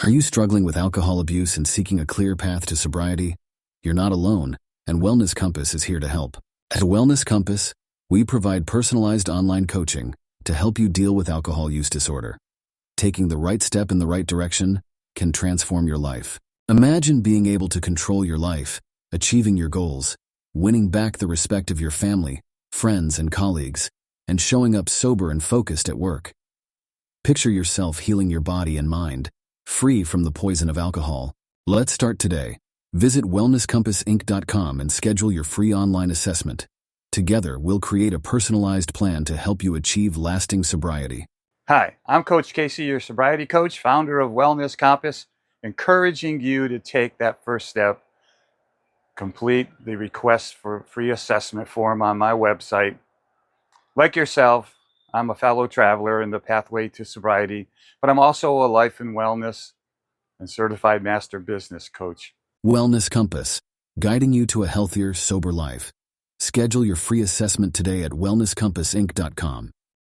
Are you struggling with alcohol abuse and seeking a clear path to sobriety? You're not alone, and Wellness Compass is here to help. At Wellness Compass, we provide personalized online coaching to help you deal with alcohol use disorder. Taking the right step in the right direction can transform your life. Imagine being able to control your life, achieving your goals, winning back the respect of your family, friends, and colleagues, and showing up sober and focused at work. Picture yourself healing your body and mind, free from the poison of alcohol. Let's start today. Visit wellnesscompassinc.com and schedule your free online assessment. Together, we'll create a personalized plan to help you achieve lasting sobriety. Hi, I'm Coach Casey, your sobriety coach, founder of Wellness Compass, encouraging you to take that first step. Complete the request for free assessment form on my website. Like yourself, I'm a fellow traveler in the pathway to sobriety, but I'm also a life and wellness and certified master business coach. Wellness Compass, guiding you to a healthier, sober life. Schedule your free assessment today at wellnesscompassinc.com.